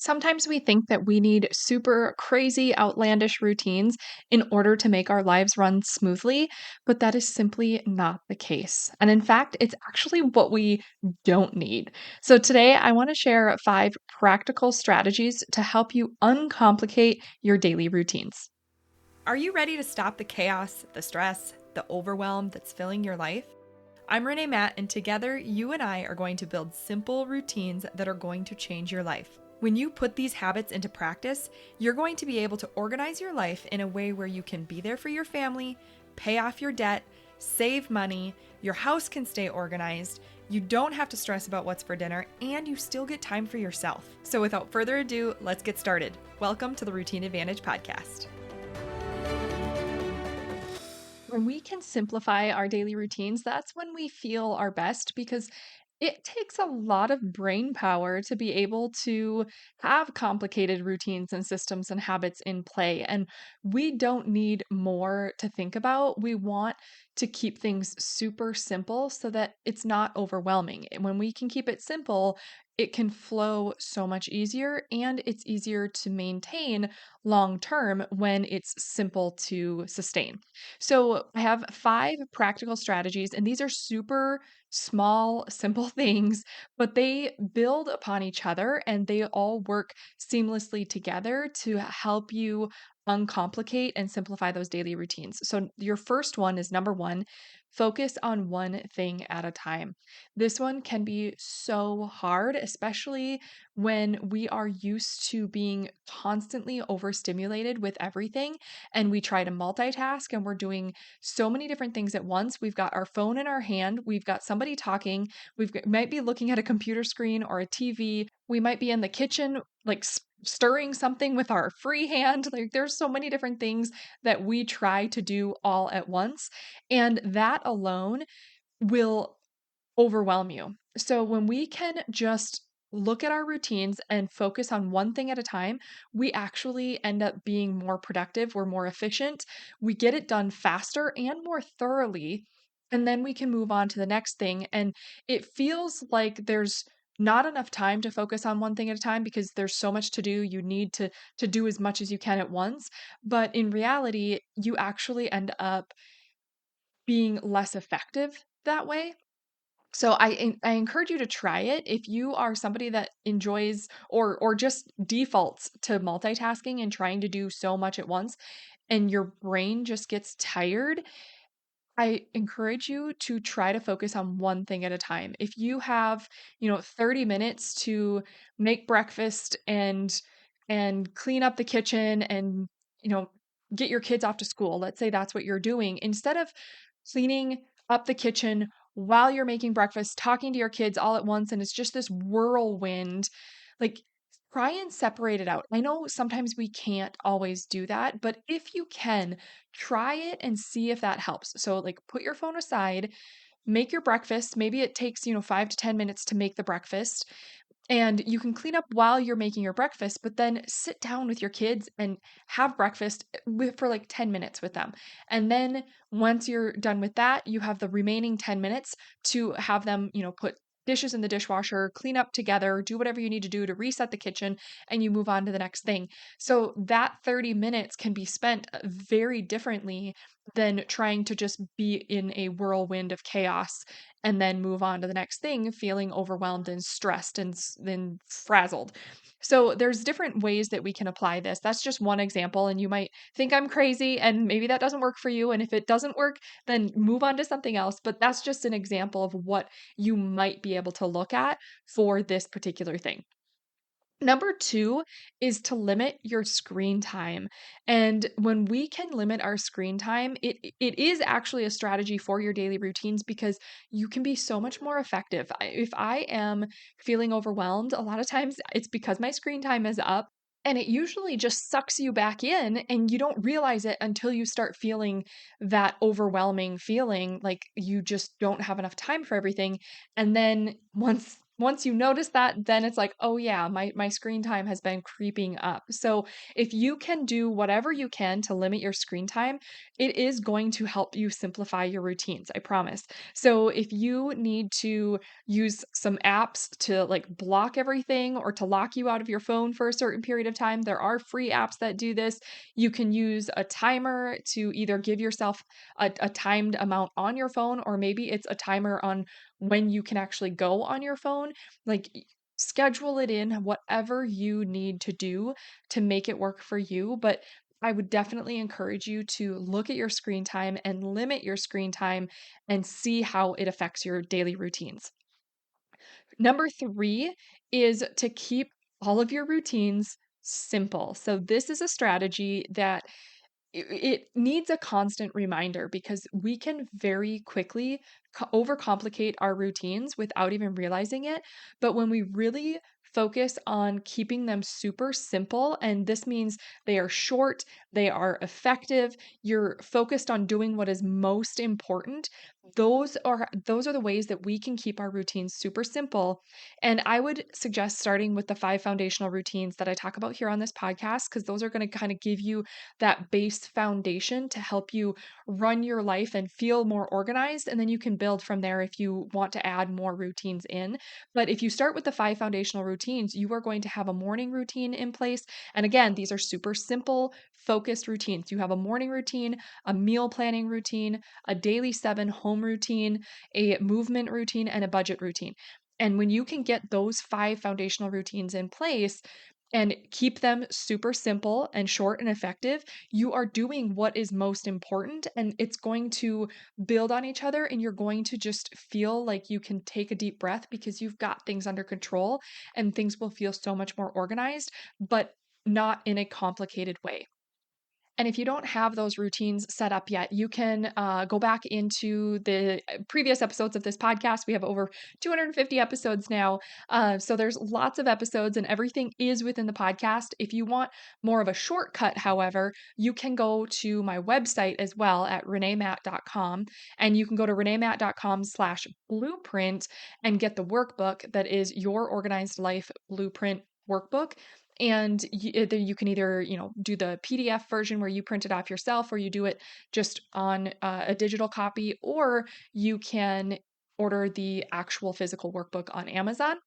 Sometimes we think that we need super crazy, outlandish routines in order to make our lives run smoothly, but that is simply not the case. And in fact, it's actually what we don't need. So today, I want to share 5 practical strategies to help you uncomplicate your daily routines. Are you ready to stop the chaos, the stress, the overwhelm that's filling your life? I'm Renae Matt, and together you and I are going to build simple routines that are going to change your life. When you put these habits into practice, you're going to be able to organize your life in a way where you can be there for your family, pay off your debt, save money, your house can stay organized, you don't have to stress about what's for dinner, and you still get time for yourself. So without further ado, let's get started. Welcome to the Routine Advantage Podcast. When we can simplify our daily routines, that's when we feel our best because it takes a lot of brain power to be able to have complicated routines and systems and habits in play. And we don't need more to think about. We want to keep things super simple so that it's not overwhelming. And when we can keep it simple, it can flow so much easier and it's easier to maintain long term when it's simple to sustain. So, I have 5 practical strategies, and these are super small, simple things, but they build upon each other and they all work seamlessly together to help you uncomplicate and simplify those daily routines. So, your first one is number 1, focus on one thing at a time. This one can be so hard, especially when we are used to being constantly overstimulated with everything and we try to multitask and we're doing so many different things at once. We've got our phone in our hand, we've got somebody talking, might be looking at a computer screen or a TV, we might be in the kitchen like stirring something with our free hand. Like there's so many different things that we try to do all at once, and that alone will overwhelm you. So when we can just look at our routines and focus on one thing at a time, we actually end up being more productive, we're more efficient, we get it done faster and more thoroughly, and then we can move on to the next thing. And it feels like there's not enough time to focus on one thing at a time because there's so much to do. You need to do as much as you can at once, but in reality, you actually end up being less effective that way. So I encourage you to try it if you are somebody that enjoys or just defaults to multitasking and trying to do so much at once and your brain just gets tired. I encourage you to try to focus on one thing at a time. If you have, 30 minutes to make breakfast and clean up the kitchen and, you know, get your kids off to school. Let's say that's what you're doing. Instead of cleaning up the kitchen while you're making breakfast, talking to your kids all at once and it's just this whirlwind, like try and separate it out. I know sometimes we can't always do that, but if you can, try it and see if that helps. So, like, put your phone aside, make your breakfast. Maybe it takes, 5 to 10 minutes to make the breakfast. And you can clean up while you're making your breakfast, but then sit down with your kids and have breakfast for like 10 minutes with them. And then once you're done with that, you have the remaining 10 minutes to have them, put dishes in the dishwasher, clean up together, do whatever you need to do to reset the kitchen, and you move on to the next thing. So that 30 minutes can be spent very differently than trying to just be in a whirlwind of chaos and then move on to the next thing feeling overwhelmed and stressed and frazzled. So there's different ways that we can apply this. That's just one example, and you might think I'm crazy and maybe that doesn't work for you, and if it doesn't work, then move on to something else, but that's just an example of what you might be able to look at for this particular thing. Number 2 is to limit your screen time. And when we can limit our screen time, it is actually a strategy for your daily routines because you can be so much more effective. If I am feeling overwhelmed, a lot of times it's because my screen time is up. And it usually just sucks you back in, and you don't realize it until you start feeling that overwhelming feeling like you just don't have enough time for everything. And then once once you notice that, then it's like, oh yeah, my screen time has been creeping up. So if you can do whatever you can to limit your screen time, it is going to help you simplify your routines, I promise. So if you need to use some apps to like block everything or to lock you out of your phone for a certain period of time, there are free apps that do this. You can use a timer to either give yourself a timed amount on your phone, or maybe it's a timer on when you can actually go on your phone. Like, schedule it in, whatever you need to do to make it work for you. But I would definitely encourage you to look at your screen time and limit your screen time and see how it affects your daily routines. Number 3 is to keep all of your routines simple. So, this is a strategy that it needs a constant reminder because we can very quickly overcomplicate our routines without even realizing it. But when we really focus on keeping them super simple, and this means they are short, they are effective, you're focused on doing what is most important, those are the ways that we can keep our routines super simple. And I would suggest starting with the 5 foundational routines that I talk about here on this podcast, because those are going to kind of give you that base foundation to help you run your life and feel more organized. And then you can build from there if you want to add more routines in. But if you start with the 5 foundational routines, you are going to have a morning routine in place. And again, these are super simple, focused routines. You have a morning routine, a meal planning routine, a daily 7 home routine, a movement routine, and a budget routine. And when you can get those 5 foundational routines in place, and keep them super simple and short and effective, you are doing what is most important, and it's going to build on each other, and you're going to just feel like you can take a deep breath because you've got things under control and things will feel so much more organized, but not in a complicated way. And if you don't have those routines set up yet, you can go back into the previous episodes of this podcast. We have over 250 episodes now. So there's lots of episodes, and everything is within the podcast. If you want more of a shortcut, however, you can go to my website as well at reneematt.com. And you can go to reneematt.com/blueprint and get the workbook that is your organized life blueprint workbook. And you can either, do the PDF version where you print it off yourself, or you do it just on a digital copy, or you can order the actual physical workbook on Amazon.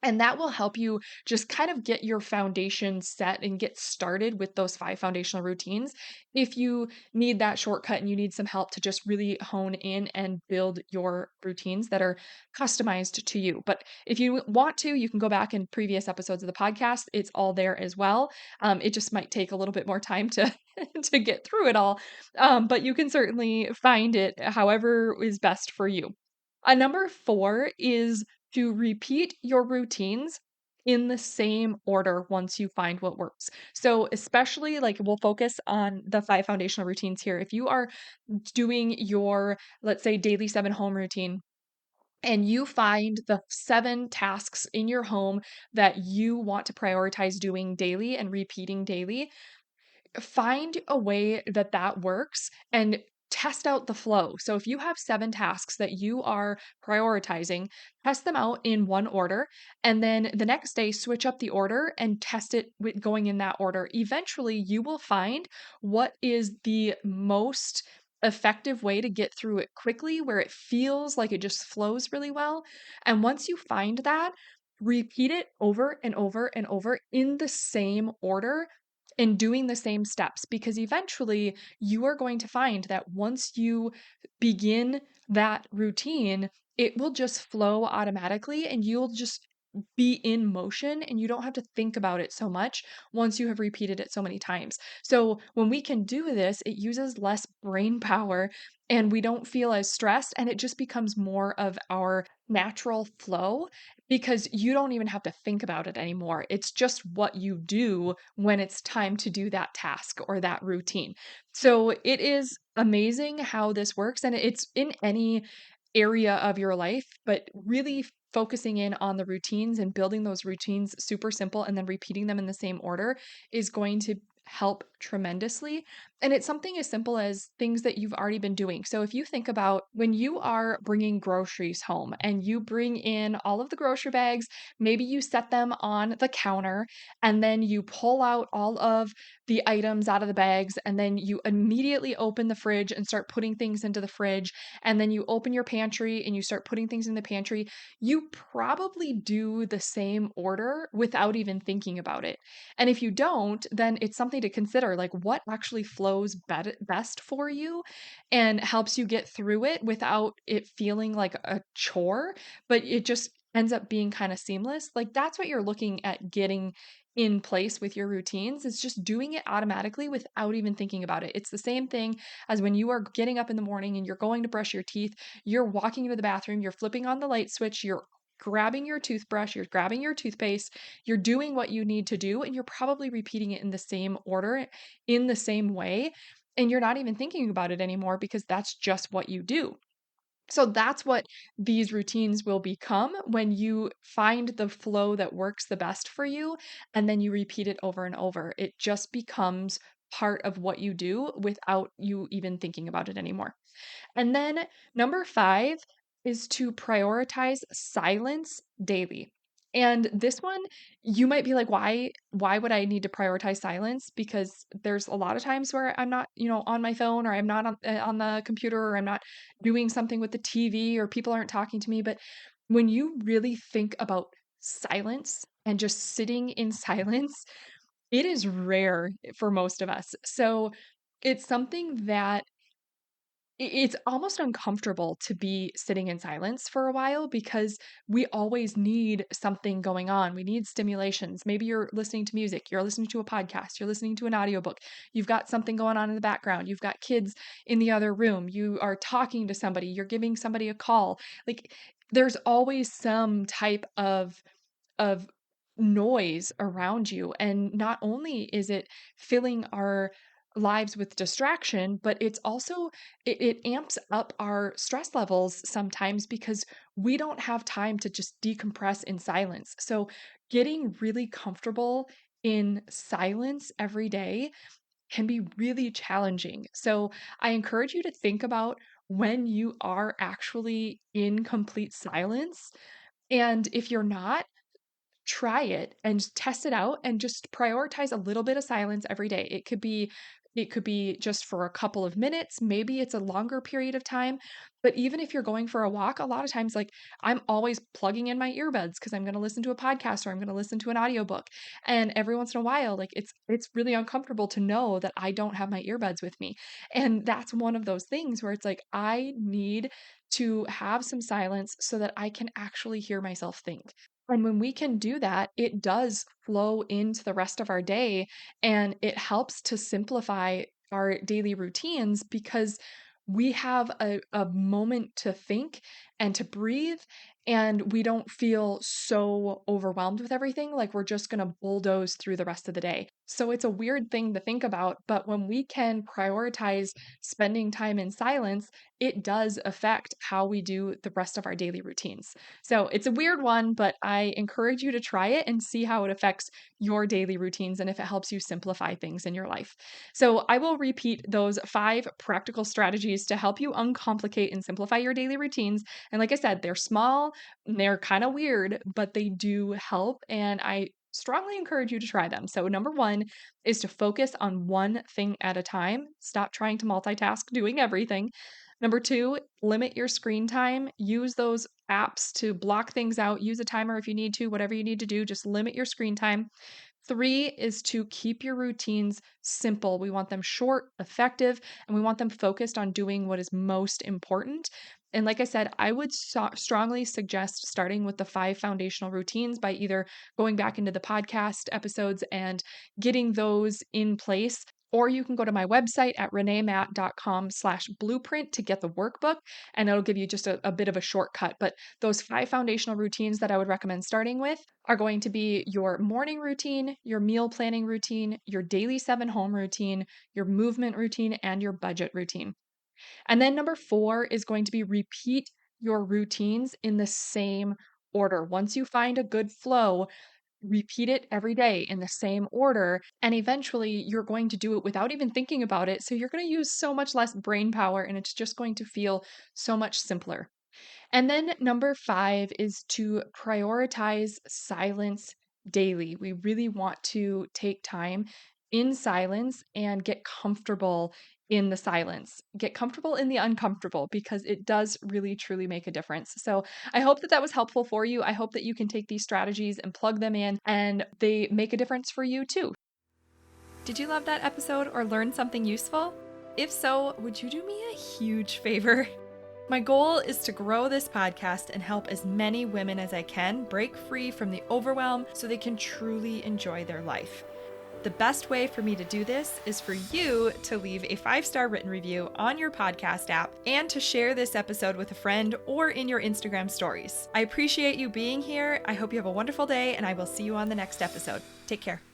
And that will help you just kind of get your foundation set and get started with those 5 foundational routines. If you need that shortcut and you need some help to just really hone in and build your routines that are customized to you. But if you want to, you can go back in previous episodes of the podcast. It's all there as well. It just might take a little bit more time to to get through it all. But you can certainly find it however is best for you. Number 4 is to repeat your routines in the same order once you find what works. So, especially like we'll focus on the 5 foundational routines here. If you are doing your, let's say, daily 7 home routine, and you find the 7 tasks in your home that you want to prioritize doing daily and repeating daily, find a way that that works and test out the flow. So if you have 7 tasks that you are prioritizing, test them out in one order, and then the next day switch up the order and test it with going in that order. Eventually, you will find what is the most effective way to get through it quickly, where it feels like it just flows really well. And once you find that, repeat it over and over and over in the same order and doing the same steps, because eventually you are going to find that once you begin that routine, it will just flow automatically and you'll just be in motion and you don't have to think about it so much once you have repeated it so many times. So when we can do this, it uses less brain power and we don't feel as stressed, and it just becomes more of our natural flow because you don't even have to think about it anymore. It's just what you do when it's time to do that task or that routine. So it is amazing how this works, and it's in any area of your life, but really focusing in on the routines and building those routines super simple and then repeating them in the same order is going to help tremendously. And it's something as simple as things that you've already been doing. So if you think about when you are bringing groceries home and you bring in all of the grocery bags, maybe you set them on the counter and then you pull out all of the items out of the bags and then you immediately open the fridge and start putting things into the fridge. And then you open your pantry and you start putting things in the pantry. You probably do the same order without even thinking about it. And if you don't, then it's something to consider, like what actually flows best for you and helps you get through it without it feeling like a chore, but it just ends up being kind of seamless. Like that's what you're looking at getting in place with your routines is just doing it automatically without even thinking about it. It's the same thing as when you are getting up in the morning and you're going to brush your teeth, you're walking into the bathroom, you're flipping on the light switch, you're grabbing your toothbrush, you're grabbing your toothpaste, you're doing what you need to do, and you're probably repeating it in the same order, in the same way, and you're not even thinking about it anymore because that's just what you do. So that's what these routines will become when you find the flow that works the best for you, and then you repeat it over and over. It just becomes part of what you do without you even thinking about it anymore. And then number 5 is to prioritize silence daily. And this one, you might be like, why would I need to prioritize silence? Because there's a lot of times where I'm not, on my phone or I'm not on the computer or I'm not doing something with the TV or people aren't talking to me. But when you really think about silence and just sitting in silence, it is rare for most of us. So it's something that it's almost uncomfortable to be sitting in silence for a while because we always need something going on. We need stimulations. Maybe you're listening to music, you're listening to a podcast, you're listening to an audiobook. You've got something going on in the background. You've got kids in the other room. You are talking to somebody, you're giving somebody a call. Like there's always some type of noise around you. And not only is it filling our lives with distraction, but it's also it amps up our stress levels sometimes because we don't have time to just decompress in silence. So getting really comfortable in silence every day can be really challenging. So I encourage you to think about when you are actually in complete silence. And if you're not, try it and test it out and just prioritize a little bit of silence every day. It could be just for a couple of minutes, maybe it's a longer period of time, but even if you're going for a walk, a lot of times like I'm always plugging in my earbuds because I'm going to listen to a podcast or I'm going to listen to an audiobook. And every once in a while, like it's really uncomfortable to know that I don't have my earbuds with me. And that's one of those things where it's like I need to have some silence so that I can actually hear myself think. And when we can do that, it does flow into the rest of our day and it helps to simplify our daily routines because we have a moment to think and to breathe, and we don't feel so overwhelmed with everything like we're just going to bulldoze through the rest of the day. So it's a weird thing to think about, but when we can prioritize spending time in silence, it does affect how we do the rest of our daily routines. So it's a weird one, but I encourage you to try it and see how it affects your daily routines and if it helps you simplify things in your life. So I will repeat those 5 practical strategies to help you uncomplicate and simplify your daily routines. And like I said, they're small, they're kind of weird, but they do help. And I strongly encourage you to try them. So, number 1 is to focus on one thing at a time. Stop trying to multitask doing everything. Number 2, limit your screen time. Use those apps to block things out. Use a timer if you need to, whatever you need to do, just limit your screen time. 3 is to keep your routines simple. We want them short, effective, and we want them focused on doing what is most important. And like I said, I would strongly suggest starting with the 5 foundational routines by either going back into the podcast episodes and getting those in place. Or you can go to my website at reneematt.com/blueprint to get the workbook, and it'll give you just a bit of a shortcut. But those 5 foundational routines that I would recommend starting with are going to be your morning routine, your meal planning routine, your daily 7 home routine, your movement routine, and your budget routine. And then number 4 is going to be repeat your routines in the same order. Once you find a good flow, repeat it every day in the same order. And eventually you're going to do it without even thinking about it. So you're going to use so much less brain power and it's just going to feel so much simpler. And then number 5 is to prioritize silence daily. We really want to take time in silence and get comfortable in the silence. Get comfortable in the uncomfortable because it does really truly make a difference. So, I hope that that was helpful for you. I hope that you can take these strategies and plug them in and they make a difference for you too. Did you love that episode or learn something useful? If so, would you do me a huge favor? My goal is to grow this podcast and help as many women as I can break free from the overwhelm so they can truly enjoy their life. The best way for me to do this is for you to leave a 5-star written review on your podcast app and to share this episode with a friend or in your Instagram stories. I appreciate you being here. I hope you have a wonderful day, and I will see you on the next episode. Take care.